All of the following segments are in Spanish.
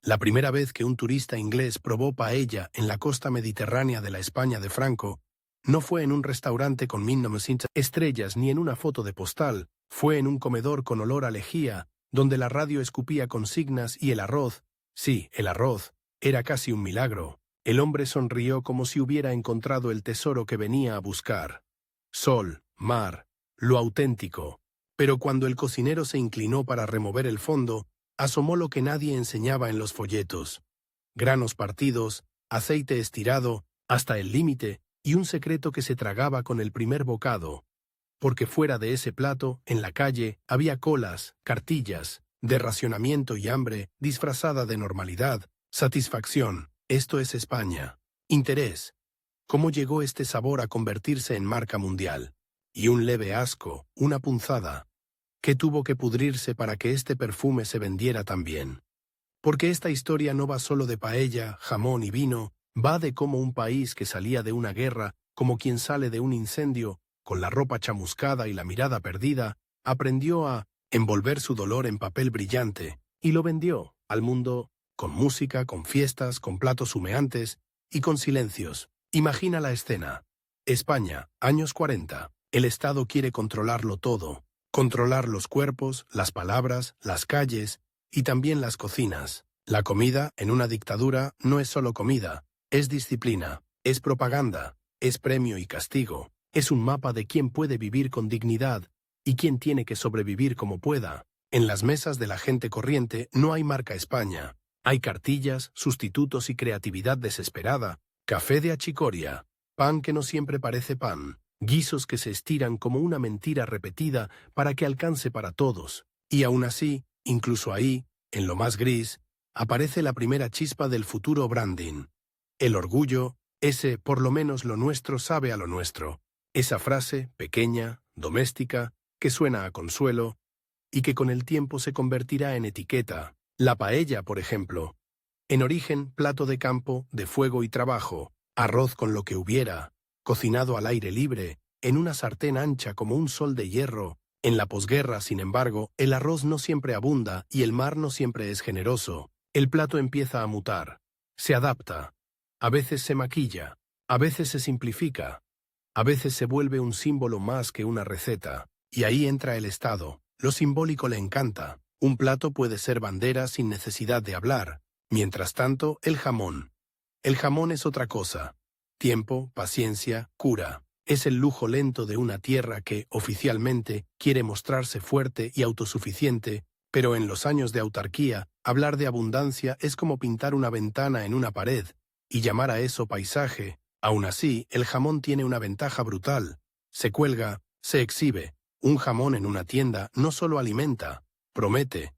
La primera vez que un turista inglés probó paella en la costa mediterránea de la España de Franco, no fue en un restaurante con 1900 estrellas ni en una foto de postal, fue en un comedor con olor a lejía, donde la radio escupía consignas y el arroz, sí, el arroz, era casi un milagro. El hombre sonrió como si hubiera encontrado el tesoro que venía a buscar. Sol, mar, lo auténtico. Pero cuando el cocinero se inclinó para remover el fondo, asomó lo que nadie enseñaba en los folletos. Granos partidos, aceite estirado, hasta el límite, y un secreto que se tragaba con el primer bocado. Porque fuera de ese plato, en la calle, había colas, cartillas, de racionamiento y hambre, disfrazada de normalidad, satisfacción. Esto es España. Interés. ¿Cómo llegó este sabor a convertirse en marca mundial? Y un leve asco, una punzada. ¿Qué tuvo que pudrirse para que este perfume se vendiera tan bien? Porque esta historia no va solo de paella, jamón y vino, va de cómo un país que salía de una guerra, como quien sale de un incendio, con la ropa chamuscada y la mirada perdida, aprendió a envolver su dolor en papel brillante, y lo vendió al mundo, con música, con fiestas, con platos humeantes y con silencios. Imagina la escena. España, años 40. El Estado quiere controlarlo todo. Controlar los cuerpos, las palabras, las calles y también las cocinas. La comida, en una dictadura, no es solo comida, es disciplina, es propaganda, es premio y castigo, es un mapa de quién puede vivir con dignidad y quién tiene que sobrevivir como pueda. En las mesas de la gente corriente no hay marca España. Hay cartillas, sustitutos y creatividad desesperada, café de achicoria, pan que no siempre parece pan. Guisos que se estiran como una mentira repetida para que alcance para todos. Y aún así, incluso ahí, en lo más gris, aparece la primera chispa del futuro branding. El orgullo, ese por lo menos lo nuestro sabe a lo nuestro. Esa frase, pequeña, doméstica, que suena a consuelo, y que con el tiempo se convertirá en etiqueta. La paella, por ejemplo. En origen, plato de campo, de fuego y trabajo, arroz con lo que hubiera, cocinado al aire libre, en una sartén ancha como un sol de hierro. En la posguerra, sin embargo, el arroz no siempre abunda y el mar no siempre es generoso. El plato empieza a mutar. Se adapta. A veces se maquilla. A veces se simplifica. A veces se vuelve un símbolo más que una receta. Y ahí entra el Estado. Lo simbólico le encanta. Un plato puede ser bandera sin necesidad de hablar. Mientras tanto, el jamón. El jamón es otra cosa. Tiempo, paciencia, cura. Es el lujo lento de una tierra que, oficialmente, quiere mostrarse fuerte y autosuficiente, pero en los años de autarquía, hablar de abundancia es como pintar una ventana en una pared, y llamar a eso paisaje. Aún así, el jamón tiene una ventaja brutal. Se cuelga, se exhibe. Un jamón en una tienda no solo alimenta, promete.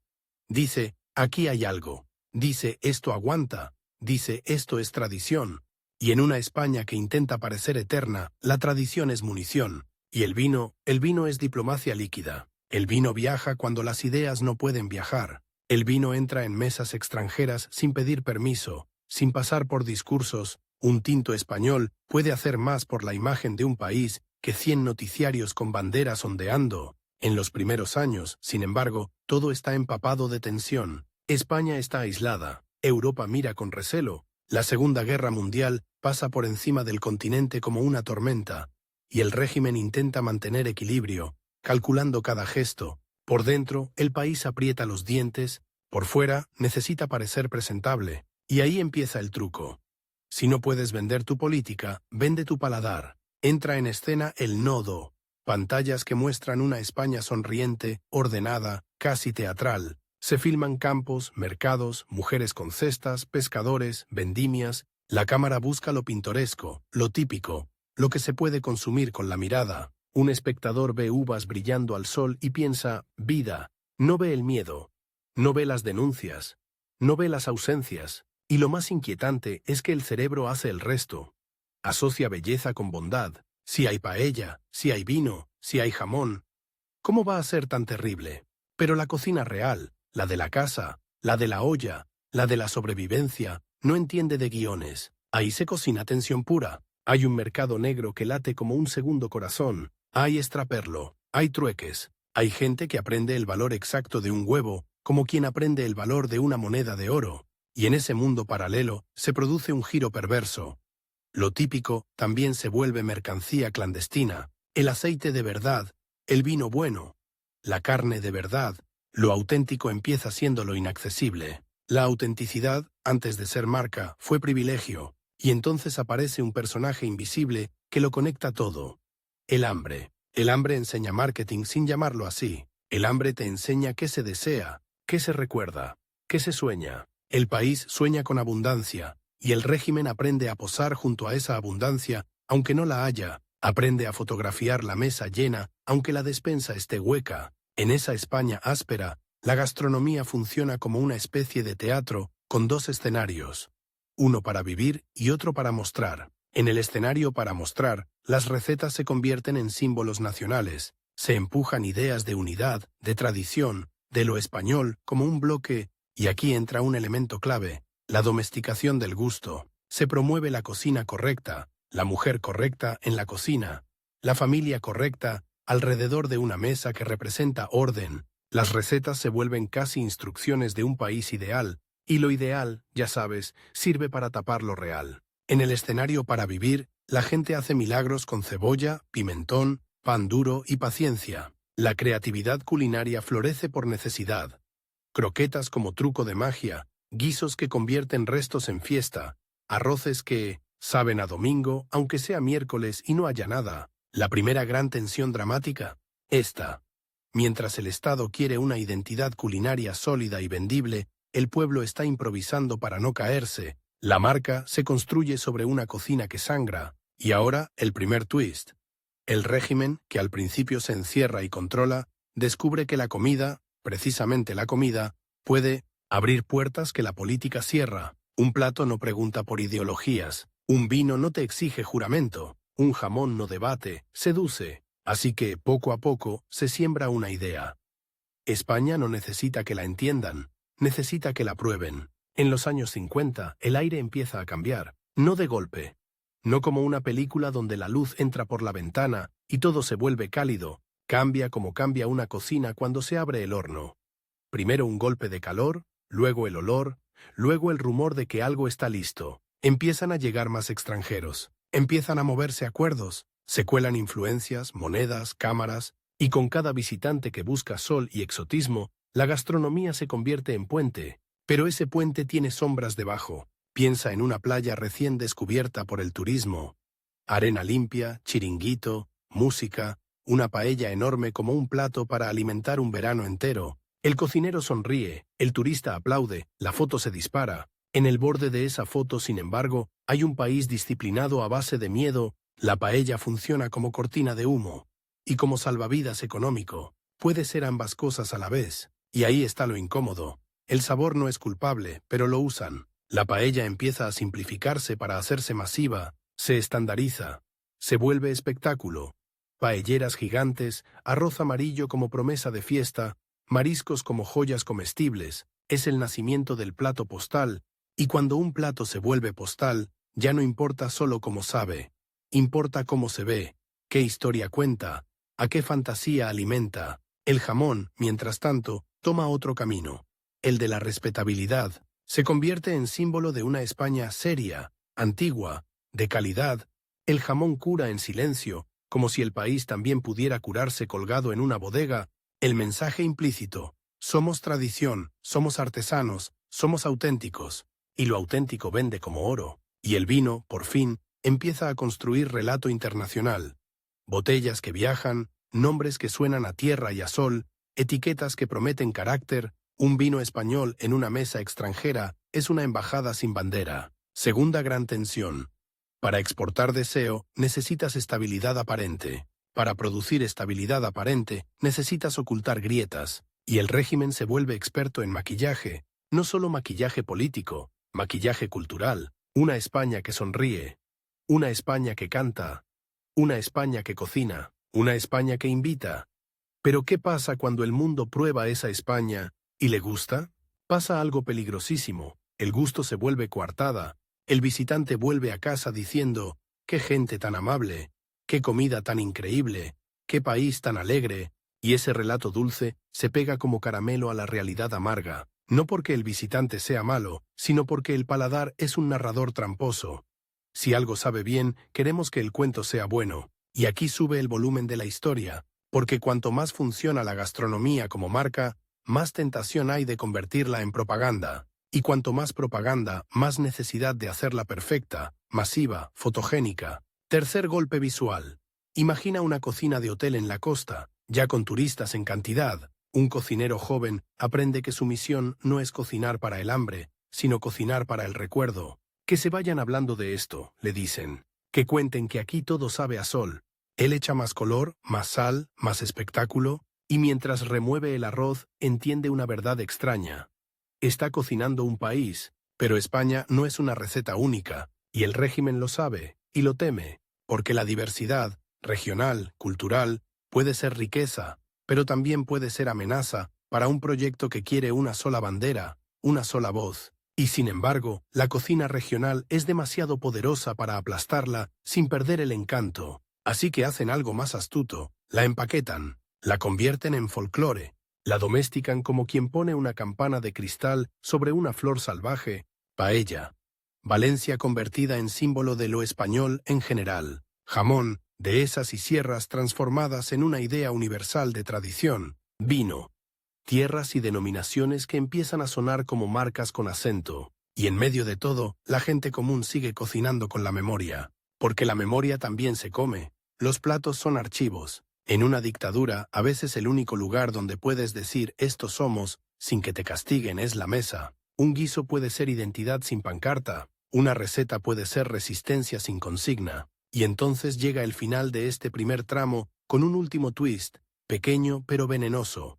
Dice, aquí hay algo. Dice, esto aguanta. Dice, esto es tradición. Y en una España que intenta parecer eterna, la tradición es munición. Y el vino es diplomacia líquida. El vino viaja cuando las ideas no pueden viajar. El vino entra en mesas extranjeras sin pedir permiso, sin pasar por discursos. Un tinto español puede hacer más por la imagen de un país que 100 noticiarios con banderas ondeando. En los primeros años, sin embargo, todo está empapado de tensión. España está aislada. Europa mira con recelo. La Segunda Guerra Mundial pasa por encima del continente como una tormenta, y el régimen intenta mantener equilibrio, calculando cada gesto. Por dentro, el país aprieta los dientes, por fuera, necesita parecer presentable. Y ahí empieza el truco. Si no puedes vender tu política, vende tu paladar. Entra en escena el nodo. Pantallas que muestran una España sonriente, ordenada, casi teatral. Se filman campos, mercados, mujeres con cestas, pescadores, vendimias. La cámara busca lo pintoresco, lo típico, lo que se puede consumir con la mirada. Un espectador ve uvas brillando al sol y piensa, vida. No ve el miedo, no ve las denuncias, no ve las ausencias. Y lo más inquietante es que el cerebro hace el resto. Asocia belleza con bondad. Si hay paella, si hay vino, si hay jamón. ¿Cómo va a ser tan terrible? Pero la cocina real, la de la casa, la de la olla, la de la sobrevivencia, no entiende de guiones. Ahí se cocina tensión pura. Hay un mercado negro que late como un segundo corazón. Hay extraperlo, hay trueques. Hay gente que aprende el valor exacto de un huevo, como quien aprende el valor de una moneda de oro. Y en ese mundo paralelo se produce un giro perverso. Lo típico también se vuelve mercancía clandestina, el aceite de verdad, el vino bueno, la carne de verdad, lo auténtico empieza siendo lo inaccesible. La autenticidad, antes de ser marca, fue privilegio, y entonces aparece un personaje invisible que lo conecta todo. El hambre. El hambre enseña marketing sin llamarlo así. El hambre te enseña qué se desea, qué se recuerda, qué se sueña. El país sueña con abundancia, y el régimen aprende a posar junto a esa abundancia, aunque no la haya, aprende a fotografiar la mesa llena, aunque la despensa esté hueca. En esa España áspera, la gastronomía funciona como una especie de teatro, con dos escenarios. Uno para vivir y otro para mostrar. En el escenario para mostrar, las recetas se convierten en símbolos nacionales, se empujan ideas de unidad, de tradición, de lo español como un bloque, y aquí entra un elemento clave, la domesticación del gusto. Se promueve la cocina correcta, la mujer correcta en la cocina, la familia correcta alrededor de una mesa que representa orden. Las recetas se vuelven casi instrucciones de un país ideal, y lo ideal, ya sabes, sirve para tapar lo real. En el escenario para vivir, la gente hace milagros con cebolla, pimentón, pan duro y paciencia. La creatividad culinaria florece por necesidad. Croquetas como truco de magia, guisos que convierten restos en fiesta, arroces que saben a domingo, aunque sea miércoles y no haya nada. La primera gran tensión dramática, esta. Mientras el Estado quiere una identidad culinaria sólida y vendible, el pueblo está improvisando para no caerse. La marca se construye sobre una cocina que sangra. Y ahora, el primer twist. El régimen, que al principio se encierra y controla, descubre que la comida, precisamente la comida, puede abrir puertas que la política cierra. Un plato no pregunta por ideologías. Un vino no te exige juramento. Un jamón no debate, seduce. Así que, poco a poco, se siembra una idea. España no necesita que la entiendan, necesita que la prueben. En los años 50, el aire empieza a cambiar, no de golpe. No como una película donde la luz entra por la ventana y todo se vuelve cálido, cambia como cambia una cocina cuando se abre el horno. Primero un golpe de calor, luego el olor, luego el rumor de que algo está listo. Empiezan a llegar más extranjeros, empiezan a moverse acuerdos, se cuelan influencias, monedas, cámaras, y con cada visitante que busca sol y exotismo, la gastronomía se convierte en puente, pero ese puente tiene sombras debajo. Piensa en una playa recién descubierta por el turismo. Arena limpia, chiringuito, música, una paella enorme como un plato para alimentar un verano entero. El cocinero sonríe, el turista aplaude, la foto se dispara. En el borde de esa foto, sin embargo, hay un país disciplinado a base de miedo. La paella funciona como cortina de humo y como salvavidas económico. Puede ser ambas cosas a la vez. Y ahí está lo incómodo. El sabor no es culpable, pero lo usan. La paella empieza a simplificarse para hacerse masiva, se estandariza, se vuelve espectáculo. Paelleras gigantes, arroz amarillo como promesa de fiesta, mariscos como joyas comestibles, es el nacimiento del plato postal, y cuando un plato se vuelve postal, ya no importa solo cómo sabe, importa cómo se ve, qué historia cuenta, a qué fantasía alimenta. El jamón, mientras tanto, toma otro camino, el de la respetabilidad. Se convierte en símbolo de una España seria, antigua, de calidad. El jamón cura en silencio, como si el país también pudiera curarse colgado en una bodega. El mensaje implícito: somos tradición, somos artesanos, somos auténticos. Y lo auténtico vende como oro. Y el vino, por fin, empieza a construir relato internacional. Botellas que viajan, nombres que suenan a tierra y a sol, etiquetas que prometen carácter. Un vino español en una mesa extranjera es una embajada sin bandera. Segunda gran tensión. Para exportar deseo, necesitas estabilidad aparente. Para producir estabilidad aparente, necesitas ocultar grietas. Y el régimen se vuelve experto en maquillaje. No solo maquillaje político, maquillaje cultural. Una España que sonríe. Una España que canta. Una España que cocina. Una España que invita. Pero ¿qué pasa cuando el mundo prueba esa España y le gusta? Pasa algo peligrosísimo. El gusto se vuelve coartada. El visitante vuelve a casa diciendo: «¡Qué gente tan amable! ¡Qué comida tan increíble! ¡Qué país tan alegre!». Y ese relato dulce se pega como caramelo a la realidad amarga. No porque el visitante sea malo, sino porque el paladar es un narrador tramposo. Si algo sabe bien, queremos que el cuento sea bueno, y aquí sube el volumen de la historia, porque cuanto más funciona la gastronomía como marca, más tentación hay de convertirla en propaganda, y cuanto más propaganda, más necesidad de hacerla perfecta, masiva, fotogénica. Tercer golpe visual. Imagina una cocina de hotel en la costa, ya con turistas en cantidad. Un cocinero joven aprende que su misión no es cocinar para el hambre, sino cocinar para el recuerdo. Que se vayan hablando de esto, le dicen. Que cuenten que aquí todo sabe a sol. Él echa más color, más sal, más espectáculo, y mientras remueve el arroz, entiende una verdad extraña. Está cocinando un país, pero España no es una receta única, y el régimen lo sabe, y lo teme, porque la diversidad, regional, cultural, puede ser riqueza, pero también puede ser amenaza para un proyecto que quiere una sola bandera, una sola voz. Y sin embargo, la cocina regional es demasiado poderosa para aplastarla sin perder el encanto. Así que hacen algo más astuto, la empaquetan, la convierten en folclore, la domestican como quien pone una campana de cristal sobre una flor salvaje, paella. Valencia convertida en símbolo de lo español en general, jamón, dehesas y sierras transformadas en una idea universal de tradición, vino. Tierras y denominaciones que empiezan a sonar como marcas con acento, y en medio de todo, la gente común sigue cocinando con la memoria, porque la memoria también se come. Los platos son archivos. En una dictadura, a veces el único lugar donde puedes decir «estos somos» sin que te castiguen es la mesa. Un guiso puede ser identidad sin pancarta, una receta puede ser resistencia sin consigna. Y entonces llega el final de este primer tramo con un último twist, pequeño pero venenoso.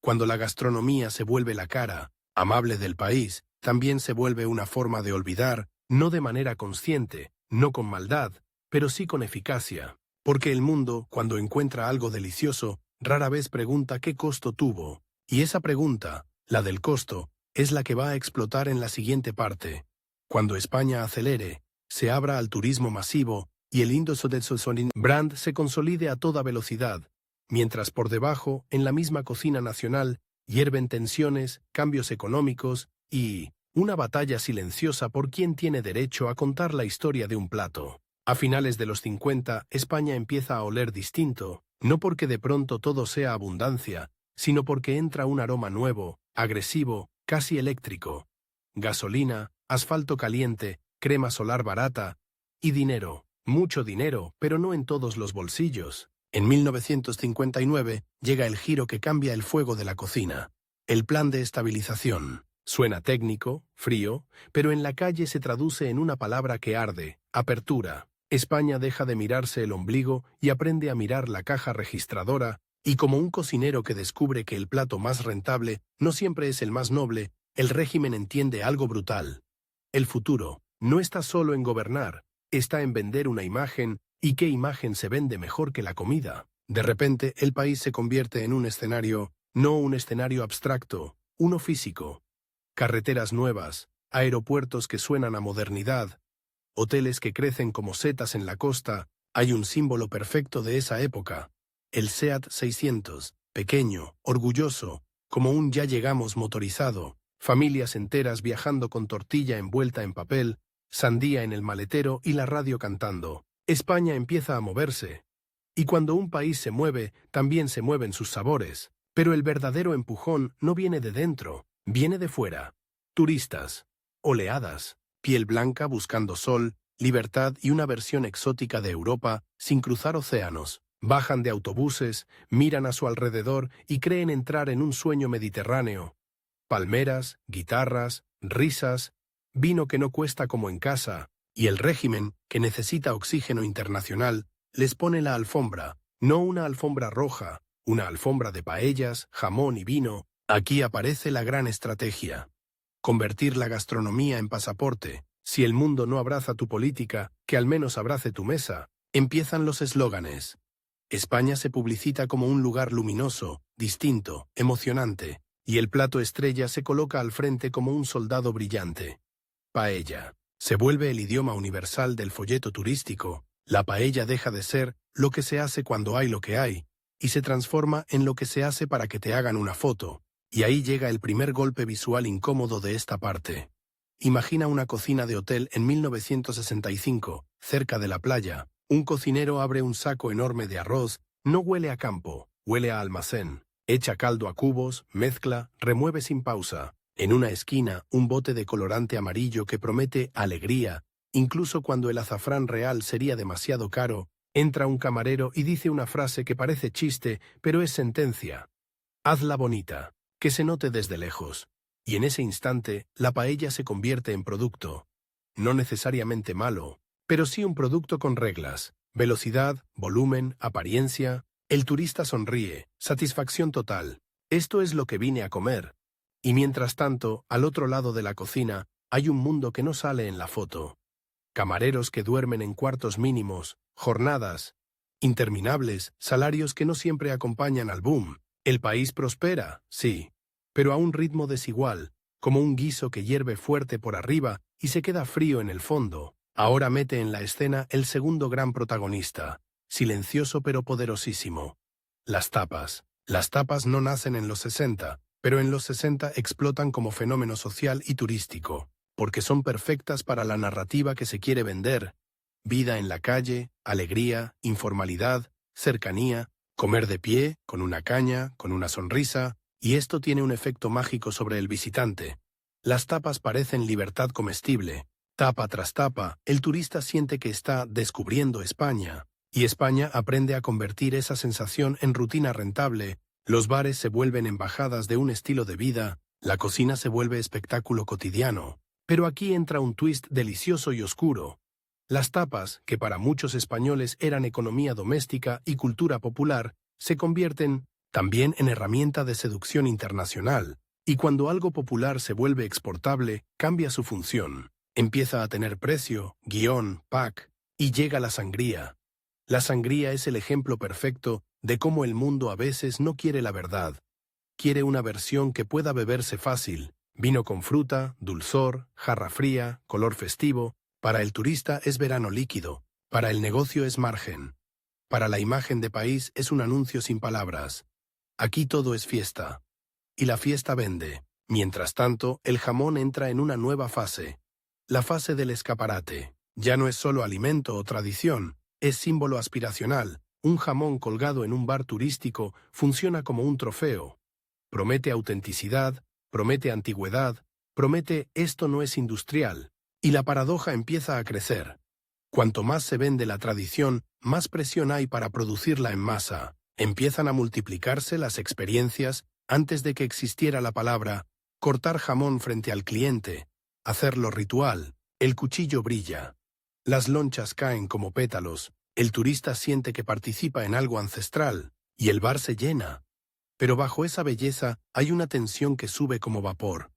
Cuando la gastronomía se vuelve la cara, amable del país, también se vuelve una forma de olvidar, no de manera consciente, no con maldad, pero sí con eficacia. Porque el mundo, cuando encuentra algo delicioso, rara vez pregunta qué costo tuvo. Y esa pregunta, la del costo, es la que va a explotar en la siguiente parte. Cuando España acelere, se abra al turismo masivo y el Indo-Sodesonin brand se consolide a toda velocidad, mientras por debajo, en la misma cocina nacional, hierven tensiones, cambios económicos y una batalla silenciosa por quién tiene derecho a contar la historia de un plato. A finales de los 50, España empieza a oler distinto, no porque de pronto todo sea abundancia, sino porque entra un aroma nuevo, agresivo, casi eléctrico. Gasolina, asfalto caliente, crema solar barata y dinero. Mucho dinero, pero no en todos los bolsillos. En 1959 llega el giro que cambia el fuego de la cocina. El plan de estabilización. Suena técnico, frío, pero en la calle se traduce en una palabra que arde: apertura. España deja de mirarse el ombligo y aprende a mirar la caja registradora, y como un cocinero que descubre que el plato más rentable no siempre es el más noble, el régimen entiende algo brutal. El futuro no está solo en gobernar, está en vender una imagen, y qué imagen se vende mejor que la comida. De repente, el país se convierte en un escenario, no un escenario abstracto, uno físico. Carreteras nuevas, aeropuertos que suenan a modernidad, hoteles que crecen como setas en la costa. Hay un símbolo perfecto de esa época. El SEAT 600, pequeño, orgulloso, como un ya llegamos motorizado, familias enteras viajando con tortilla envuelta en papel, sandía en el maletero y la radio cantando. España empieza a moverse. Y cuando un país se mueve, también se mueven sus sabores. Pero el verdadero empujón no viene de dentro, viene de fuera. Turistas, oleadas, piel blanca buscando sol, libertad y una versión exótica de Europa sin cruzar océanos. Bajan de autobuses, miran a su alrededor y creen entrar en un sueño mediterráneo. Palmeras, guitarras, risas, vino que no cuesta como en casa, y el régimen, que necesita oxígeno internacional, les pone la alfombra, no una alfombra roja, una alfombra de paellas, jamón y vino. Aquí aparece la gran estrategia. Convertir la gastronomía en pasaporte. Si el mundo no abraza tu política, que al menos abrace tu mesa. Empiezan los eslóganes. España se publicita como un lugar luminoso, distinto, emocionante, y el plato estrella se coloca al frente como un soldado brillante. Paella. Se vuelve el idioma universal del folleto turístico. La paella deja de ser lo que se hace cuando hay lo que hay, y se transforma en lo que se hace para que te hagan una foto. Y ahí llega el primer golpe visual incómodo de esta parte. Imagina una cocina de hotel en 1965, cerca de la playa. Un cocinero abre un saco enorme de arroz, no huele a campo, huele a almacén. Echa caldo a cubos, mezcla, remueve sin pausa. En una esquina, un bote de colorante amarillo que promete alegría. Incluso cuando el azafrán real sería demasiado caro, entra un camarero y dice una frase que parece chiste, pero es sentencia. Hazla bonita, que se note desde lejos. Y en ese instante, la paella se convierte en producto. No necesariamente malo, pero sí un producto con reglas. Velocidad, volumen, apariencia. El turista sonríe, satisfacción total. Esto es lo que vine a comer. Y mientras tanto, al otro lado de la cocina, hay un mundo que no sale en la foto. Camareros que duermen en cuartos mínimos, jornadas interminables, salarios que no siempre acompañan al boom. El país prospera, sí, pero a un ritmo desigual, como un guiso que hierve fuerte por arriba y se queda frío en el fondo. Ahora mete en la escena el segundo gran protagonista, silencioso pero poderosísimo. Las tapas. Las tapas no nacen en los 60, pero en los 60 explotan como fenómeno social y turístico, porque son perfectas para la narrativa que se quiere vender. Vida en la calle, alegría, informalidad, cercanía, comer de pie, con una caña, con una sonrisa, y esto tiene un efecto mágico sobre el visitante. Las tapas parecen libertad comestible. Tapa tras tapa, el turista siente que está descubriendo España, y España aprende a convertir esa sensación en rutina rentable. Los bares se vuelven embajadas de un estilo de vida, la cocina se vuelve espectáculo cotidiano. Pero aquí entra un twist delicioso y oscuro. Las tapas, que para muchos españoles eran economía doméstica y cultura popular, se convierten también en herramienta de seducción internacional, y cuando algo popular se vuelve exportable, cambia su función. Empieza a tener precio, guión, pack, y llega la sangría. La sangría es el ejemplo perfecto de cómo el mundo a veces no quiere la verdad. Quiere una versión que pueda beberse fácil, vino con fruta, dulzor, jarra fría, color festivo. Para el turista es verano líquido, para el negocio es margen. Para la imagen de país es un anuncio sin palabras. Aquí todo es fiesta. Y la fiesta vende. Mientras tanto, el jamón entra en una nueva fase. La fase del escaparate. Ya no es solo alimento o tradición, es símbolo aspiracional. Un jamón colgado en un bar turístico funciona como un trofeo. Promete autenticidad, promete antigüedad, promete esto no es industrial. Y la paradoja empieza a crecer. Cuanto más se vende la tradición, más presión hay para producirla en masa. Empiezan a multiplicarse las experiencias antes de que existiera la palabra, cortar jamón frente al cliente, hacerlo ritual, el cuchillo brilla. Las lonchas caen como pétalos, el turista siente que participa en algo ancestral, y el bar se llena. Pero bajo esa belleza hay una tensión que sube como vapor.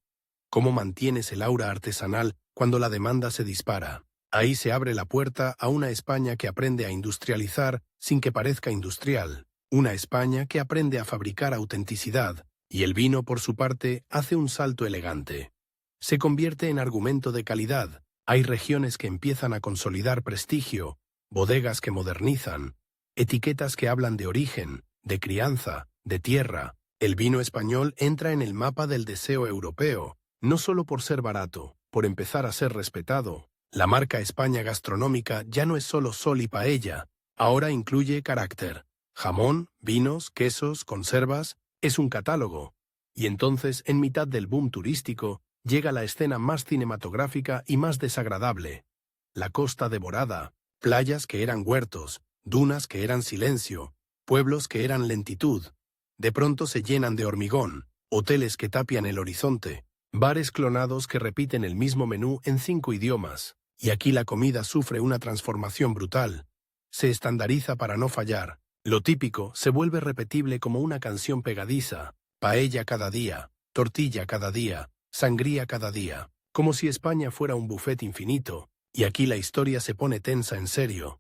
¿Cómo mantienes el aura artesanal cuando la demanda se dispara? Ahí se abre la puerta a una España que aprende a industrializar sin que parezca industrial. Una España que aprende a fabricar autenticidad, y el vino, por su parte, hace un salto elegante. Se convierte en argumento de calidad. Hay regiones que empiezan a consolidar prestigio, bodegas que modernizan, etiquetas que hablan de origen, de crianza, de tierra. El vino español entra en el mapa del deseo europeo, no solo por ser barato, por empezar a ser respetado. La marca España gastronómica ya no es solo sol y paella, ahora incluye carácter. Jamón, vinos, quesos, conservas, es un catálogo. Y entonces, en mitad del boom turístico, llega la escena más cinematográfica y más desagradable. La costa devorada, playas que eran huertos, dunas que eran silencio, pueblos que eran lentitud. De pronto se llenan de hormigón, hoteles que tapian el horizonte, bares clonados que repiten el mismo menú en 5 idiomas. Y aquí la comida sufre una transformación brutal. Se estandariza para no fallar. Lo típico se vuelve repetible como una canción pegadiza. Paella cada día, tortilla cada día, sangría cada día. Como si España fuera un buffet infinito. Y aquí la historia se pone tensa en serio.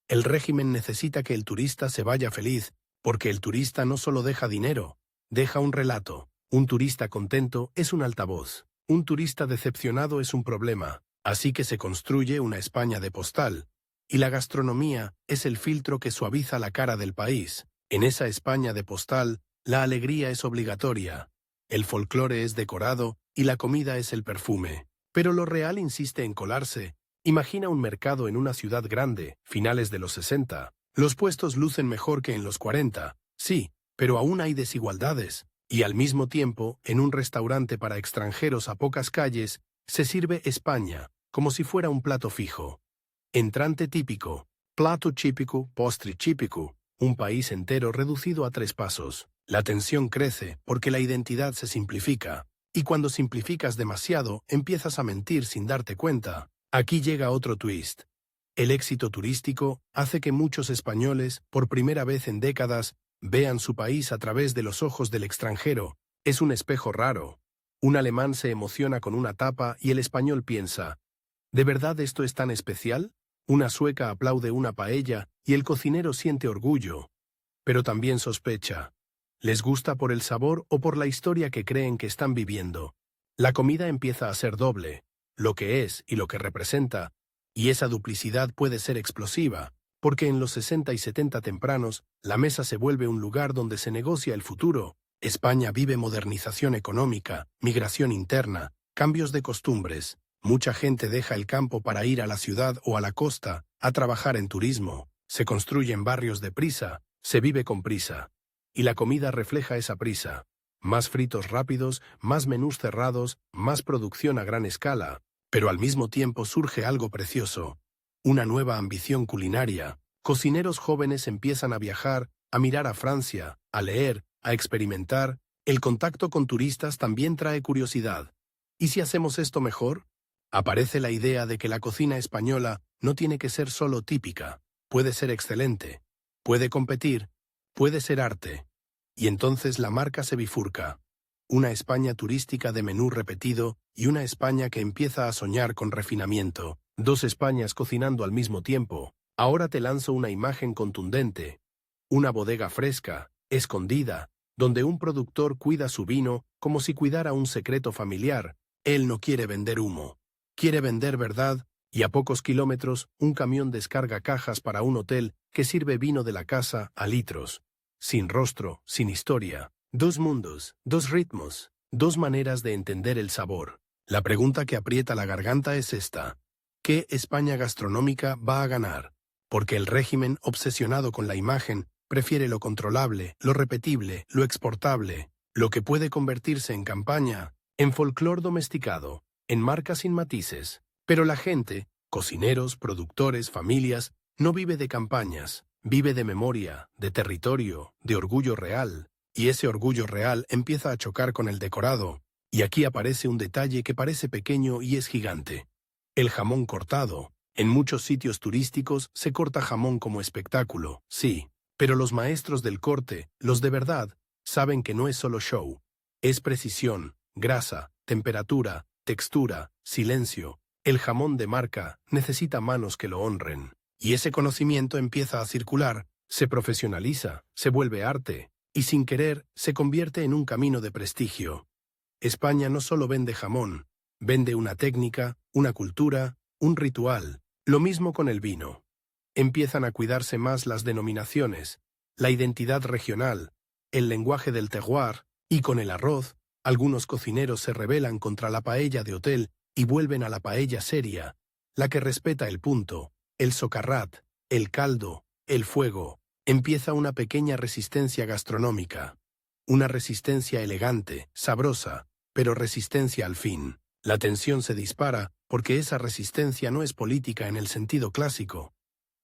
El régimen necesita que el turista se vaya feliz, porque el turista no solo deja dinero, deja un relato. Un turista contento es un altavoz. Un turista decepcionado es un problema. Así que se construye una España de postal. Y la gastronomía es el filtro que suaviza la cara del país. En esa España de postal, la alegría es obligatoria. el folclore es decorado y la comida es el perfume. Pero lo real insiste en colarse. Imagina un mercado en una ciudad grande, finales de los 60. Los puestos lucen mejor que en los 40, sí, pero aún hay desigualdades. Y al mismo tiempo, en un restaurante para extranjeros a pocas calles, se sirve España, como si fuera un plato fijo. Entrante típico, plato típico, postre típico, un país entero reducido a 3 pasos. La tensión crece porque la identidad se simplifica. Y cuando simplificas demasiado, empiezas a mentir sin darte cuenta. Aquí llega otro twist. El éxito turístico hace que muchos españoles, por primera vez en décadas, vean su país a través de los ojos del extranjero. Es un espejo raro. Un alemán se emociona con una tapa y el español piensa, ¿de verdad esto es tan especial? Una sueca aplaude una paella y el cocinero siente orgullo. Pero también sospecha. ¿Les gusta por el sabor o por la historia que creen que están viviendo? La comida empieza a ser doble, lo que es y lo que representa, y esa duplicidad puede ser explosiva, porque en los 60 y 70 tempranos, la mesa se vuelve un lugar donde se negocia el futuro. España vive modernización económica, migración interna, cambios de costumbres. Mucha gente deja el campo para ir a la ciudad o a la costa, a trabajar en turismo. Se construyen barrios deprisa, se vive con prisa. Y la comida refleja esa prisa. Más fritos rápidos, más menús cerrados, más producción a gran escala. Pero al mismo tiempo surge algo precioso. Una nueva ambición culinaria. Cocineros jóvenes empiezan a viajar, a mirar a Francia, a leer, a experimentar. El contacto con turistas también trae curiosidad. ¿Y si hacemos esto mejor? Aparece la idea de que la cocina española no tiene que ser solo típica. Puede ser excelente. Puede competir. Puede ser arte. Y entonces la marca se bifurca. Una España turística de menú repetido y una España que empieza a soñar con refinamiento. 2 Españas cocinando al mismo tiempo. Ahora te lanzo una imagen contundente. Una bodega fresca, escondida, donde un productor cuida su vino como si cuidara un secreto familiar. Él no quiere vender humo. Quiere vender verdad, y a pocos kilómetros un camión descarga cajas para un hotel que sirve vino de la casa a litros. Sin rostro, sin historia. 2 mundos, 2 ritmos, 2 maneras de entender el sabor. La pregunta que aprieta la garganta es esta. ¿Qué España gastronómica va a ganar? Porque el régimen, obsesionado con la imagen, prefiere lo controlable, lo repetible, lo exportable, lo que puede convertirse en campaña, en folclor domesticado, en marca sin matices. Pero la gente, cocineros, productores, familias, no vive de campañas, vive de memoria, de territorio, de orgullo real. Y ese orgullo real empieza a chocar con el decorado. Y aquí aparece un detalle que parece pequeño y es gigante. El jamón cortado. En muchos sitios turísticos se corta jamón como espectáculo, sí. Pero los maestros del corte, los de verdad, saben que no es solo show. Es precisión, grasa, temperatura, textura, silencio. El jamón de marca necesita manos que lo honren. Y ese conocimiento empieza a circular, se profesionaliza, se vuelve arte, y sin querer se convierte en un camino de prestigio. España no solo vende jamón, vende una técnica, una cultura, un ritual. Lo mismo con el vino. Empiezan a cuidarse más las denominaciones, la identidad regional, el lenguaje del terroir, y con el arroz, algunos cocineros se rebelan contra la paella de hotel y vuelven a la paella seria, la que respeta el punto, el socarrat, el caldo, el fuego. Empieza una pequeña resistencia gastronómica. Una resistencia elegante, sabrosa, pero resistencia al fin. La tensión se dispara porque esa resistencia no es política en el sentido clásico,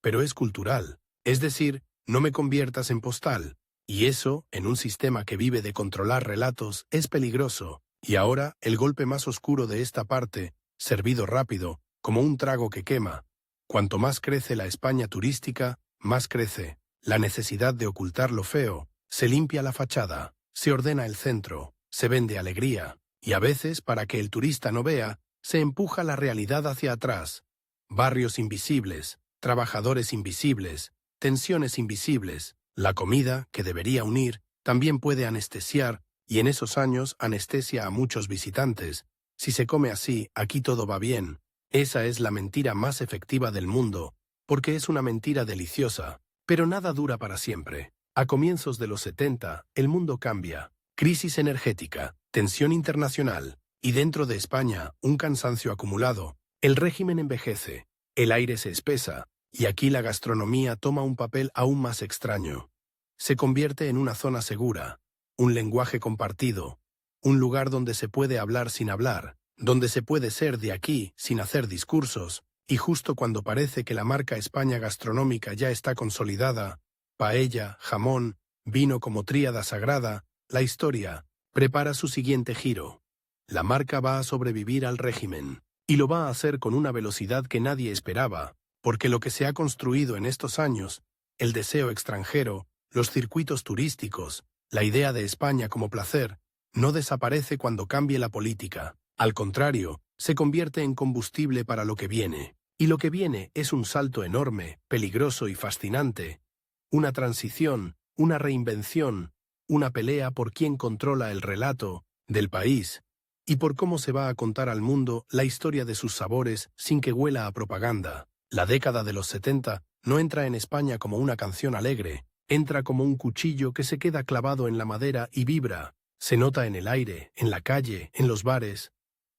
pero es cultural. Es decir, no me conviertas en postal. Y eso, en un sistema que vive de controlar relatos, es peligroso. Y ahora, el golpe más oscuro de esta parte, servido rápido, como un trago que quema. Cuanto más crece la España turística, más crece la necesidad de ocultar lo feo. Se limpia la fachada, se ordena el centro, se vende alegría. Y a veces, para que el turista no vea, se empuja la realidad hacia atrás. Barrios invisibles, trabajadores invisibles, tensiones invisibles. La comida, que debería unir, también puede anestesiar, y en esos años anestesia a muchos visitantes. Si se come así, aquí todo va bien. Esa es la mentira más efectiva del mundo, porque es una mentira deliciosa, pero nada dura para siempre. A comienzos de los 70, el mundo cambia. Crisis energética, tensión internacional, y dentro de España, un cansancio acumulado. El régimen envejece, el aire se espesa, y aquí la gastronomía toma un papel aún más extraño. Se convierte en una zona segura, un lenguaje compartido, un lugar donde se puede hablar sin hablar, donde se puede ser de aquí sin hacer discursos, y justo cuando parece que la marca España gastronómica ya está consolidada, paella, jamón, vino como tríada sagrada, la historia prepara su siguiente giro. La marca va a sobrevivir al régimen, y lo va a hacer con una velocidad que nadie esperaba, porque lo que se ha construido en estos años, el deseo extranjero, los circuitos turísticos, la idea de España como placer, no desaparece cuando cambie la política. Al contrario, se convierte en combustible para lo que viene. Y lo que viene es un salto enorme, peligroso y fascinante. Una transición, una reinvención, una pelea por quién controla el relato del país y por cómo se va a contar al mundo la historia de sus sabores sin que huela a propaganda. La década de los 70 no entra en España como una canción alegre, entra como un cuchillo que se queda clavado en la madera y vibra. Se nota en el aire, en la calle, en los bares.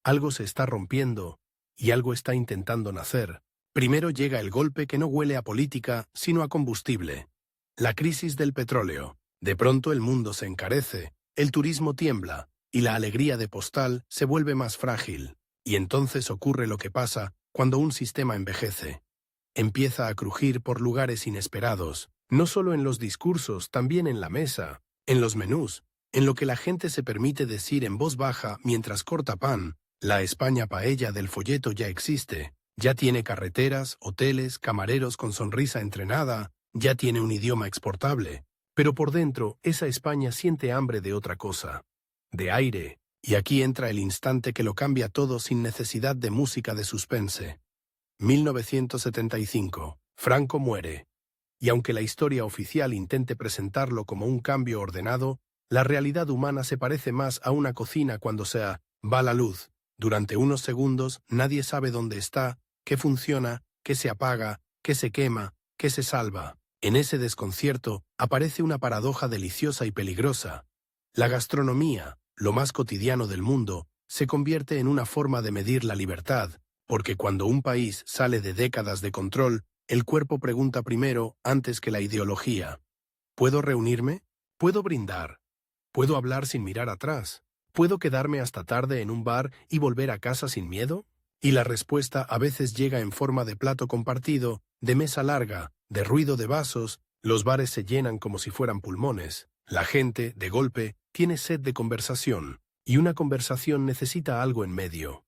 Algo se está rompiendo y algo está intentando nacer. Primero llega el golpe que no huele a política, sino a combustible. La crisis del petróleo. De pronto el mundo se encarece, el turismo tiembla, y la alegría de Postal se vuelve más frágil. Y entonces ocurre lo que pasa cuando un sistema envejece. Empieza a crujir por lugares inesperados, no solo en los discursos, también en la mesa, en los menús, en lo que la gente se permite decir en voz baja mientras corta pan. La España paella del folleto ya existe, ya tiene carreteras, hoteles, camareros con sonrisa entrenada, ya tiene un idioma exportable. Pero por dentro, esa España siente hambre de otra cosa, de aire, y aquí entra el instante que lo cambia todo sin necesidad de música de suspense. 1975. Franco muere. Y aunque la historia oficial intente presentarlo como un cambio ordenado, la realidad humana se parece más a una cocina cuando se va la luz. Durante unos segundos nadie sabe dónde está, qué funciona, qué se apaga, qué se quema, qué se salva. En ese desconcierto aparece una paradoja deliciosa y peligrosa. La gastronomía, lo más cotidiano del mundo, se convierte en una forma de medir la libertad, porque cuando un país sale de décadas de control, el cuerpo pregunta primero antes que la ideología. ¿Puedo reunirme? ¿Puedo brindar? ¿Puedo hablar sin mirar atrás? ¿Puedo quedarme hasta tarde en un bar y volver a casa sin miedo? Y la respuesta a veces llega en forma de plato compartido, de mesa larga, de ruido de vasos. Los bares se llenan como si fueran pulmones. La gente, de golpe, tiene sed de conversación, y una conversación necesita algo en medio.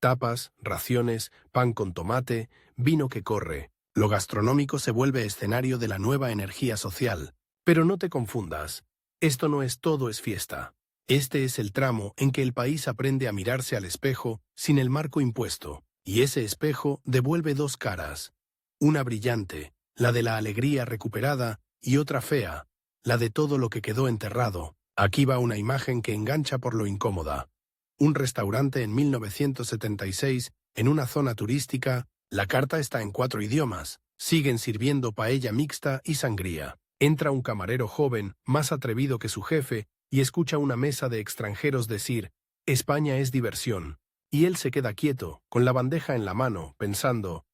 Tapas, raciones, pan con tomate, vino que corre. Lo gastronómico se vuelve escenario de la nueva energía social. Pero no te confundas. Esto no es todo es fiesta. Este es el tramo en que el país aprende a mirarse al espejo sin el marco impuesto, y ese espejo devuelve dos caras. Una brillante, la de la alegría recuperada, y otra fea, la de todo lo que quedó enterrado. Aquí va una imagen que engancha por lo incómoda. Un restaurante en 1976, en una zona turística, la carta está en 4 idiomas, siguen sirviendo paella mixta y sangría. Entra un camarero joven, más atrevido que su jefe, y escucha una mesa de extranjeros decir, «España es diversión». Y él se queda quieto, con la bandeja en la mano, pensando,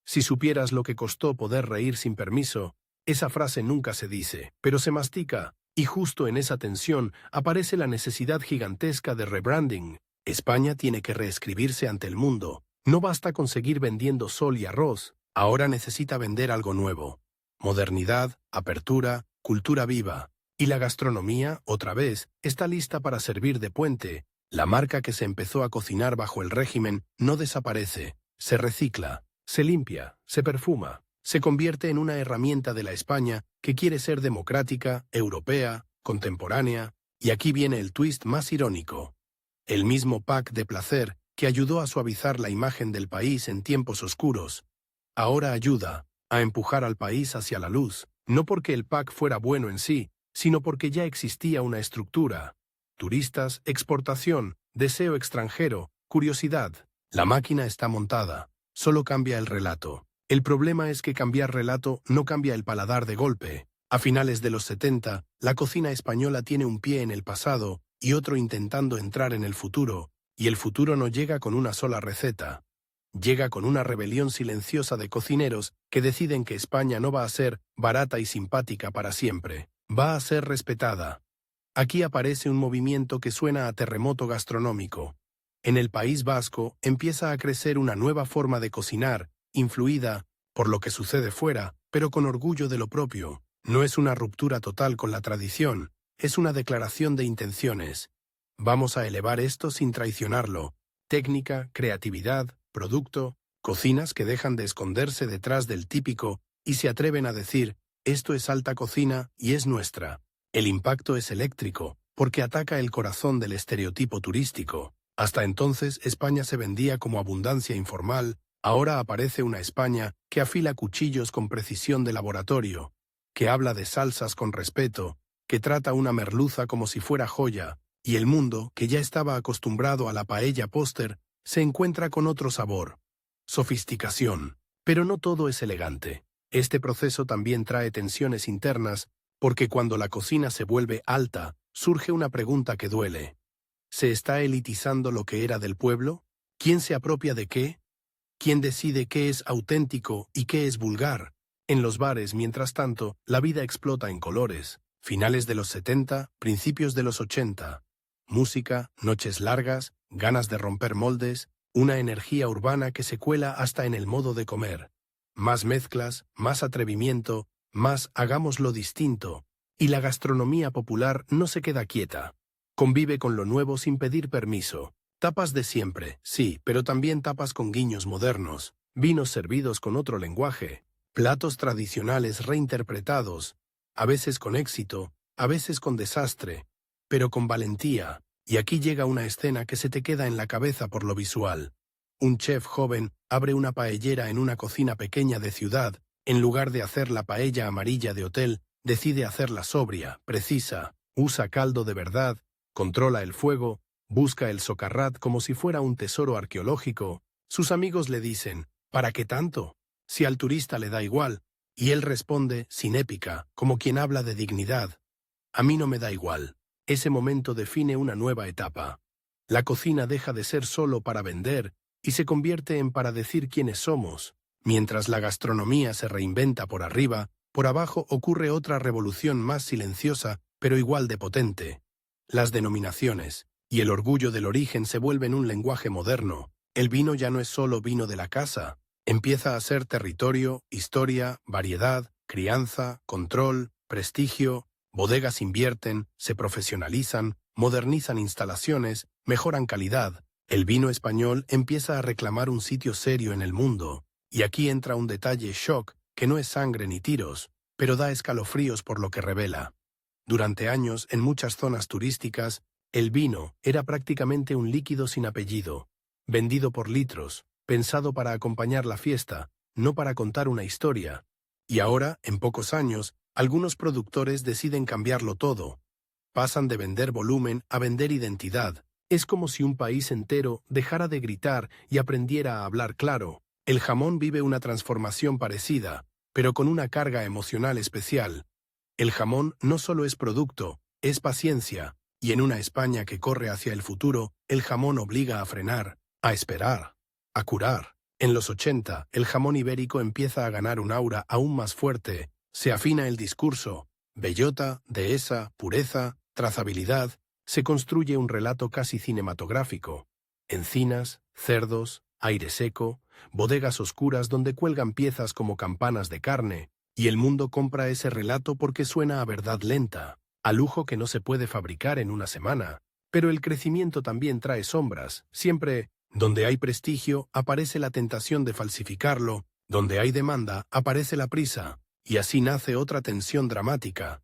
«Si supieras lo que costó poder reír sin permiso». Esa frase nunca se dice, pero se mastica, y justo en esa tensión aparece la necesidad gigantesca de rebranding. España tiene que reescribirse ante el mundo. No basta con seguir vendiendo sol y arroz, ahora necesita vender algo nuevo. Modernidad, apertura, cultura viva. Y la gastronomía, otra vez, está lista para servir de puente. La marca que se empezó a cocinar bajo el régimen no desaparece, se recicla, se limpia, se perfuma, se convierte en una herramienta de la España que quiere ser democrática, europea, contemporánea. Y aquí viene el twist más irónico. El mismo pack de placer que ayudó a suavizar la imagen del país en tiempos oscuros, ahora ayuda a empujar al país hacia la luz, no porque el pack fuera bueno en sí, sino porque ya existía una estructura. Turistas, exportación, deseo extranjero, curiosidad. La máquina está montada, solo cambia el relato. El problema es que cambiar relato no cambia el paladar de golpe. A finales de los 70, la cocina española tiene un pie en el pasado y otro intentando entrar en el futuro, y el futuro no llega con una sola receta. Llega con una rebelión silenciosa de cocineros que deciden que España no va a ser barata y simpática para siempre, va a ser respetada. Aquí aparece un movimiento que suena a terremoto gastronómico. En el País Vasco empieza a crecer una nueva forma de cocinar, influida por lo que sucede fuera, pero con orgullo de lo propio. No es una ruptura total con la tradición, es una declaración de intenciones. Vamos a elevar esto sin traicionarlo. Técnica, creatividad, producto, cocinas que dejan de esconderse detrás del típico y se atreven a decir, esto es alta cocina y es nuestra. El impacto es eléctrico, porque ataca el corazón del estereotipo turístico. Hasta entonces España se vendía como abundancia informal, ahora aparece una España que afila cuchillos con precisión de laboratorio, que habla de salsas con respeto, que trata una merluza como si fuera joya, y el mundo, que ya estaba acostumbrado a la paella póster, se encuentra con otro sabor. Sofisticación. Pero no todo es elegante. Este proceso también trae tensiones internas, porque cuando la cocina se vuelve alta, surge una pregunta que duele. ¿Se está elitizando lo que era del pueblo? ¿Quién se apropia de qué? ¿Quién decide qué es auténtico y qué es vulgar? En los bares, mientras tanto, la vida explota en colores. Finales de los 70, principios de los 80. Música, noches largas, ganas de romper moldes, una energía urbana que se cuela hasta en el modo de comer. Más mezclas, más atrevimiento, más hagámoslo distinto. Y la gastronomía popular no se queda quieta. Convive con lo nuevo sin pedir permiso. Tapas de siempre, sí, pero también tapas con guiños modernos. Vinos servidos con otro lenguaje. Platos tradicionales reinterpretados, a veces con éxito, a veces con desastre, pero con valentía, y aquí llega una escena que se te queda en la cabeza por lo visual. Un chef joven abre una paellera en una cocina pequeña de ciudad, en lugar de hacer la paella amarilla de hotel, decide hacerla sobria, precisa, usa caldo de verdad, controla el fuego, busca el socarrat como si fuera un tesoro arqueológico. Sus amigos le dicen, ¿para qué tanto? Si al turista le da igual, y él responde, sin épica, como quien habla de dignidad. A mí no me da igual. Ese momento define una nueva etapa. La cocina deja de ser solo para vender y se convierte en para decir quiénes somos. Mientras la gastronomía se reinventa por arriba, por abajo ocurre otra revolución más silenciosa, pero igual de potente. Las denominaciones y el orgullo del origen se vuelven un lenguaje moderno. El vino ya no es solo vino de la casa. Empieza a ser territorio, historia, variedad, crianza, control, prestigio. Bodegas invierten, se profesionalizan, modernizan instalaciones, mejoran calidad. El vino español empieza a reclamar un sitio serio en el mundo. Y aquí entra un detalle shock, que no es sangre ni tiros, pero da escalofríos por lo que revela. Durante años, en muchas zonas turísticas, el vino era prácticamente un líquido sin apellido, vendido por litros, pensado para acompañar la fiesta, no para contar una historia. Y ahora, en pocos años, algunos productores deciden cambiarlo todo. Pasan de vender volumen a vender identidad. Es como si un país entero dejara de gritar y aprendiera a hablar claro. El jamón vive una transformación parecida, pero con una carga emocional especial. El jamón no solo es producto, es paciencia, y en una España que corre hacia el futuro, el jamón obliga a frenar, a esperar, a curar. En los 80, el jamón ibérico empieza a ganar un aura aún más fuerte. Se afina el discurso. Bellota, dehesa, pureza, trazabilidad. Se construye un relato casi cinematográfico. Encinas, cerdos, aire seco, bodegas oscuras donde cuelgan piezas como campanas de carne, y el mundo compra ese relato porque suena a verdad lenta, a lujo que no se puede fabricar en una semana. Pero el crecimiento también trae sombras. Siempre, donde hay prestigio, aparece la tentación de falsificarlo, donde hay demanda, aparece la prisa, y así nace otra tensión dramática.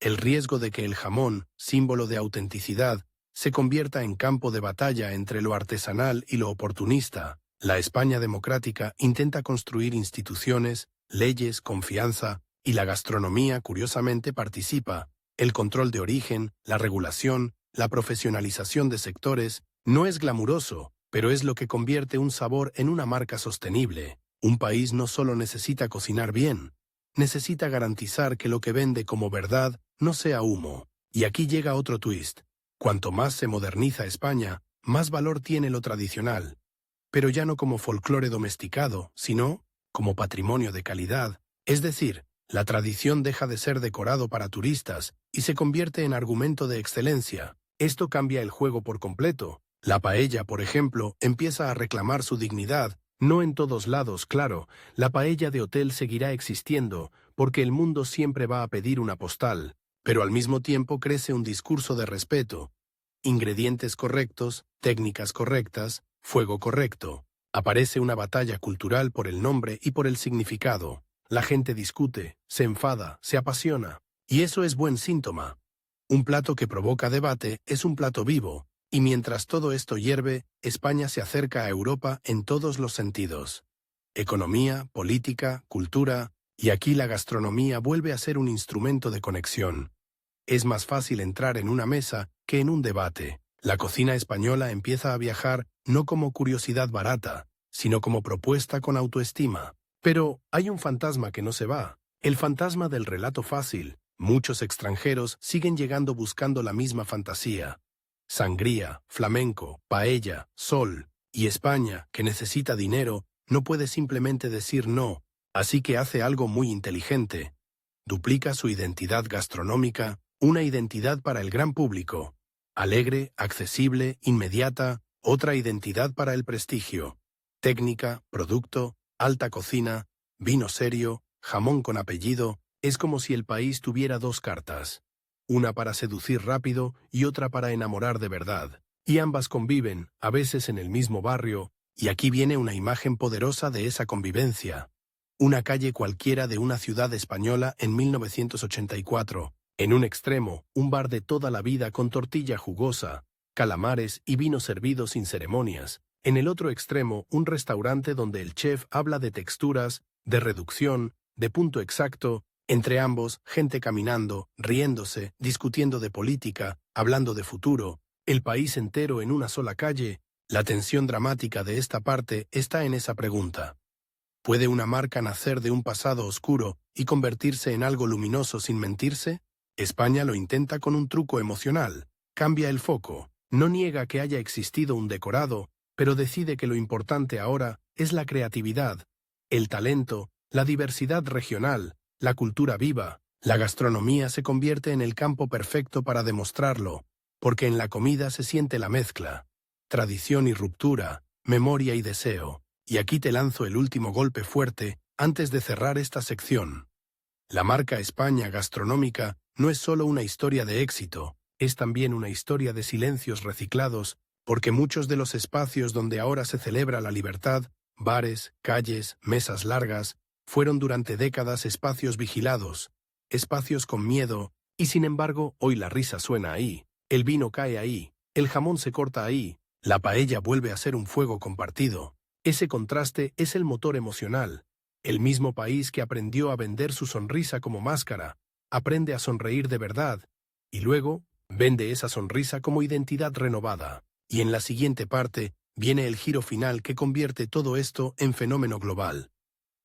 El riesgo de que el jamón, símbolo de autenticidad, se convierta en campo de batalla entre lo artesanal y lo oportunista. La España democrática intenta construir instituciones, leyes, confianza, y la gastronomía, curiosamente, participa. El control de origen, la regulación, la profesionalización de sectores, no es glamuroso, pero es lo que convierte un sabor en una marca sostenible. Un país no solo necesita cocinar bien, necesita garantizar que lo que vende como verdad no sea humo. Y aquí llega otro twist. Cuanto más se moderniza España, más valor tiene lo tradicional. Pero ya no como folclore domesticado, sino como patrimonio de calidad. Es decir, la tradición deja de ser decorado para turistas y se convierte en argumento de excelencia. Esto cambia el juego por completo. La paella, por ejemplo, empieza a reclamar su dignidad. No en todos lados, claro. La paella de hotel seguirá existiendo, porque el mundo siempre va a pedir una postal. Pero al mismo tiempo crece un discurso de respeto. Ingredientes correctos, técnicas correctas, fuego correcto. Aparece una batalla cultural por el nombre y por el significado. La gente discute, se enfada, se apasiona. Y eso es buen síntoma. Un plato que provoca debate es un plato vivo. Y mientras todo esto hierve, España se acerca a Europa en todos los sentidos. Economía, política, cultura, y aquí la gastronomía vuelve a ser un instrumento de conexión. Es más fácil entrar en una mesa que en un debate. La cocina española empieza a viajar no como curiosidad barata, sino como propuesta con autoestima. Pero hay un fantasma que no se va, el fantasma del relato fácil. Muchos extranjeros siguen llegando buscando la misma fantasía. Sangría, flamenco, paella, sol. Y España, que necesita dinero, no puede simplemente decir no, así que hace algo muy inteligente. Duplica su identidad gastronómica, una identidad para el gran público. Alegre, accesible, inmediata, otra identidad para el prestigio. Técnica, producto, alta cocina, vino serio, jamón con apellido. Es como si el país tuviera dos cartas. Una para seducir rápido y otra para enamorar de verdad. Y ambas conviven, a veces en el mismo barrio, y aquí viene una imagen poderosa de esa convivencia. Una calle cualquiera de una ciudad española en 1984. En un extremo, un bar de toda la vida con tortilla jugosa, calamares y vino servido sin ceremonias. En el otro extremo, un restaurante donde el chef habla de texturas, de reducción, de punto exacto. Entre ambos, gente caminando, riéndose, discutiendo de política, hablando de futuro. El país entero en una sola calle. La tensión dramática de esta parte está en esa pregunta. ¿Puede una marca nacer de un pasado oscuro y convertirse en algo luminoso sin mentirse? España lo intenta con un truco emocional. Cambia el foco. No niega que haya existido un decorado, pero decide que lo importante ahora es la creatividad, el talento, la diversidad regional, la cultura viva. La gastronomía se convierte en el campo perfecto para demostrarlo, porque en la comida se siente la mezcla. Tradición y ruptura, memoria y deseo. Y aquí te lanzo el último golpe fuerte antes de cerrar esta sección. La marca España gastronómica no es solo una historia de éxito, es también una historia de silencios reciclados, porque muchos de los espacios donde ahora se celebra la libertad, bares, calles, mesas largas, fueron durante décadas espacios vigilados, espacios con miedo, y sin embargo hoy la risa suena ahí, el vino cae ahí, el jamón se corta ahí, la paella vuelve a ser un fuego compartido. Ese contraste es el motor emocional. El mismo país que aprendió a vender su sonrisa como máscara, aprende a sonreír de verdad, y luego vende esa sonrisa como identidad renovada. Y en la siguiente parte viene el giro final que convierte todo esto en fenómeno global.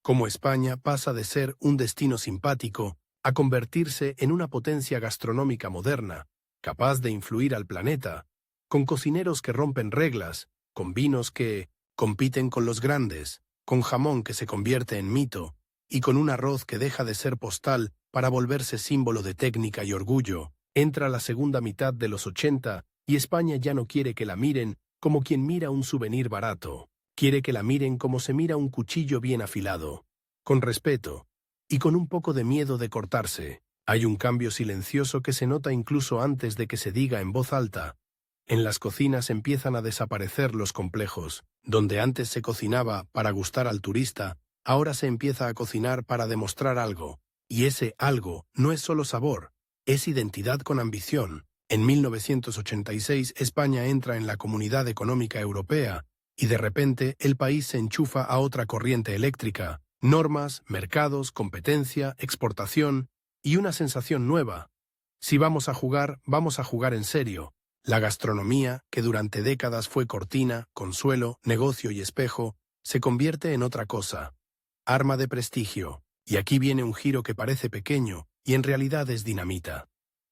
Cómo España pasa de ser un destino simpático a convertirse en una potencia gastronómica moderna, capaz de influir al planeta, con cocineros que rompen reglas, con vinos que compiten con los grandes, con jamón que se convierte en mito, y con un arroz que deja de ser postal para volverse símbolo de técnica y orgullo. Entra la segunda mitad de los 80 y España ya no quiere que la miren como quien mira un souvenir barato. Quiere que la miren como se mira un cuchillo bien afilado, con respeto, y con un poco de miedo de cortarse. Hay un cambio silencioso que se nota incluso antes de que se diga en voz alta. En las cocinas empiezan a desaparecer los complejos. Donde antes se cocinaba para gustar al turista, ahora se empieza a cocinar para demostrar algo. Y ese algo no es solo sabor, es identidad con ambición. En 1986 España entra en la Comunidad Económica Europea, y de repente el país se enchufa a otra corriente eléctrica. Normas, mercados, competencia, exportación y una sensación nueva. Si vamos a jugar en serio. La gastronomía, que durante décadas fue cortina, consuelo, negocio y espejo, se convierte en otra cosa. Arma de prestigio. Y aquí viene un giro que parece pequeño y en realidad es dinamita.